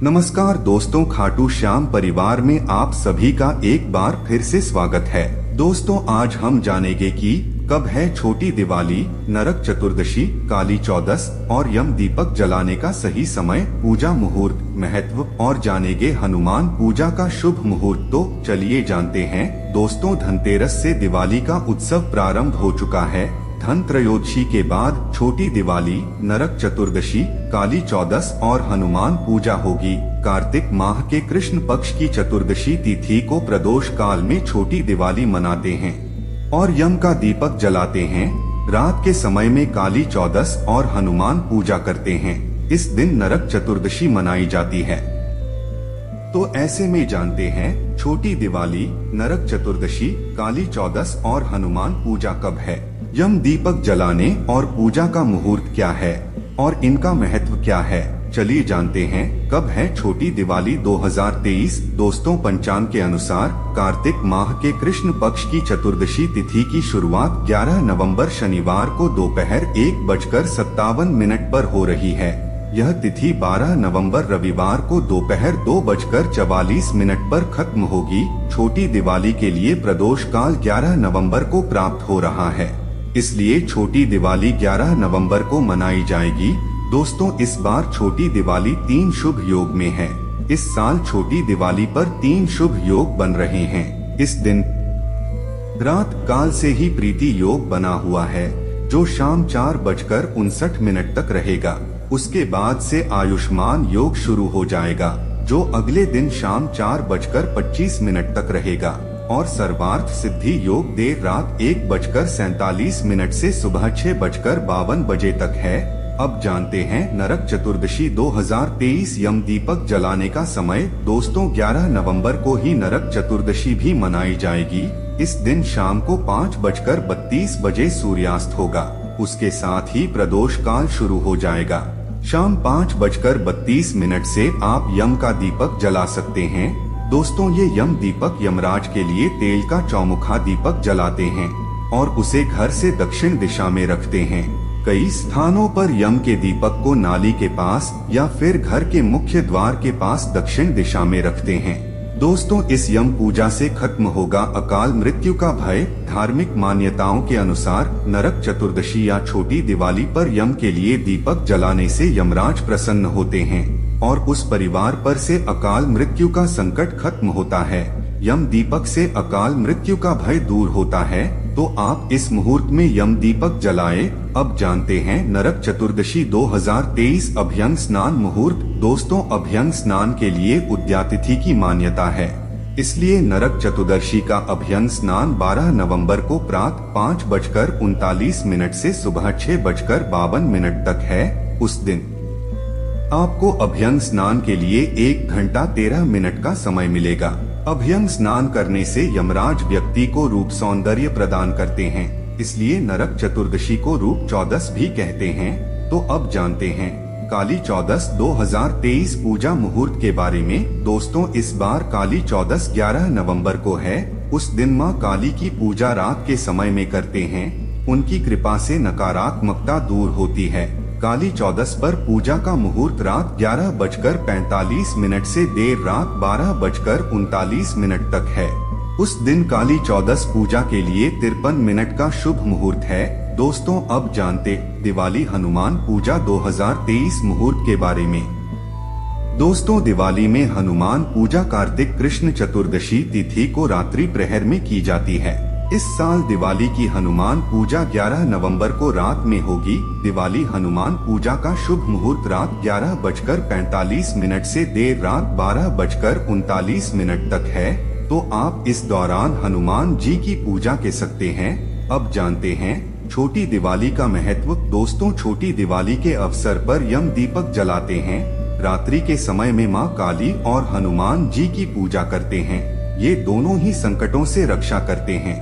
नमस्कार दोस्तों, खाटू श्याम परिवार में आप सभी का एक बार फिर से स्वागत है। दोस्तों, आज हम जानेंगे कि कब है छोटी दिवाली, नरक चतुर्दशी, काली चौदस और यम दीपक जलाने का सही समय, पूजा मुहूर्त, महत्व और जानेंगे हनुमान पूजा का शुभ मुहूर्त। तो चलिए जानते हैं। दोस्तों, धनतेरस से दिवाली का उत्सव प्रारंभ हो चुका है। धन त्रयोदशी के बाद छोटी दिवाली, नरक चतुर्दशी, काली चौदस और हनुमान पूजा होगी। कार्तिक माह के कृष्ण पक्ष की चतुर्दशी तिथि को प्रदोष काल में छोटी दिवाली मनाते हैं और यम का दीपक जलाते हैं। रात के समय में काली चौदस और हनुमान पूजा करते हैं। इस दिन नरक चतुर्दशी मनाई जाती है। तो ऐसे में जानते हैं छोटी दिवाली, नरक चतुर्दशी, काली चौदस और हनुमान पूजा कब है, यम दीपक जलाने और पूजा का मुहूर्त क्या है और इनका महत्व क्या है। चलिए जानते हैं कब है छोटी दिवाली 2023। दोस्तों, पंचांग के अनुसार कार्तिक माह के कृष्ण पक्ष की चतुर्दशी तिथि की शुरुआत 11 नवंबर शनिवार को दोपहर 1:57 पर हो रही है। यह तिथि 12 नवंबर रविवार को दोपहर 2:44 पर खत्म होगी। छोटी दिवाली के लिए प्रदोष काल 11 नवंबर को प्राप्त हो रहा है, इसलिए छोटी दिवाली 11 नवंबर को मनाई जाएगी। दोस्तों, इस बार छोटी दिवाली 3 शुभ योग में है। इस साल छोटी दिवाली पर 3 शुभ योग बन रहे हैं। इस दिन रात काल से ही प्रीति योग बना हुआ है, जो शाम 4:59 तक रहेगा। उसके बाद से आयुष्मान योग शुरू हो जाएगा, जो अगले दिन शाम 4:25 तक रहेगा और सर्वार्थ सिद्धि योग देर रात 1:47 से सुबह 6:52 तक है। अब जानते हैं नरक चतुर्दशी 2023 यम दीपक जलाने का समय। दोस्तों, 11 नवंबर को ही नरक चतुर्दशी भी मनाई जाएगी। इस दिन शाम को 5:32 सूर्यास्त होगा। उसके साथ ही प्रदोष काल शुरू हो जाएगा। शाम 5:32 से आप यम का दीपक जला सकते हैं। दोस्तों, ये यम दीपक यमराज के लिए तेल का चौमुखा दीपक जलाते हैं और उसे घर से दक्षिण दिशा में रखते हैं। कई स्थानों पर यम के दीपक को नाली के पास या फिर घर के मुख्य द्वार के पास दक्षिण दिशा में रखते हैं। दोस्तों, इस यम पूजा से खत्म होगा अकाल मृत्यु का भय। धार्मिक मान्यताओं के अनुसार नरक चतुर्दशी या छोटी दिवाली पर यम के लिए दीपक जलाने से यमराज प्रसन्न होते हैं और उस परिवार पर से अकाल मृत्यु का संकट खत्म होता है। यम दीपक से अकाल मृत्यु का भय दूर होता है, तो आप इस मुहूर्त में यम दीपक जलाएं। अब जानते हैं नरक चतुर्दशी 2023 अभ्यंग स्नान मुहूर्त। दोस्तों, अभ्यंग स्नान के लिए उद्यातिथि की मान्यता है, इसलिए नरक चतुर्दशी का अभ्यंग स्नान 12 नवंबर को प्रातः 5:39 से सुबह 6:52 तक है। उस दिन आपको अभ्यंग स्नान के लिए 1 घंटा 13 मिनट का समय मिलेगा। अभ्यंग स्नान करने से यमराज व्यक्ति को रूप सौंदर्य प्रदान करते हैं, इसलिए नरक चतुर्दशी को रूप चौदस भी कहते हैं। तो अब जानते हैं काली चौदस 2023 पूजा मुहूर्त के बारे में। दोस्तों, इस बार काली चौदस 11 नवंबर को है। उस दिन मां काली की पूजा रात के समय में करते हैं। उनकी कृपा से नकारात्मकता दूर होती है। काली चौदस पर पूजा का मुहूर्त रात 11:45 से देर रात 12:39 तक है। उस दिन काली चौदस पूजा के लिए 53 मिनट का शुभ मुहूर्त है। दोस्तों, अब जानते दिवाली हनुमान पूजा 2023 मुहूर्त के बारे में। दोस्तों, दिवाली में हनुमान पूजा कार्तिक कृष्ण चतुर्दशी तिथि को रात्रि प्रहर में की जाती है। इस साल दिवाली की हनुमान पूजा 11 नवंबर को रात में होगी। दिवाली हनुमान पूजा का शुभ मुहूर्त रात 11:45 से देर रात 12:39 तक है, तो आप इस दौरान हनुमान जी की पूजा कर सकते हैं। अब जानते हैं छोटी दिवाली का महत्व। दोस्तों, छोटी दिवाली के अवसर पर यम दीपक जलाते हैं। रात्रि के समय में मां काली और हनुमान जी की पूजा करते हैं। ये दोनों ही संकटों से रक्षा करते हैं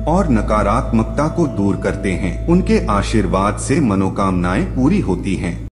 और नकारात्मकता को दूर करते हैं। उनके आशीर्वाद से मनोकामनाएं पूरी होती हैं।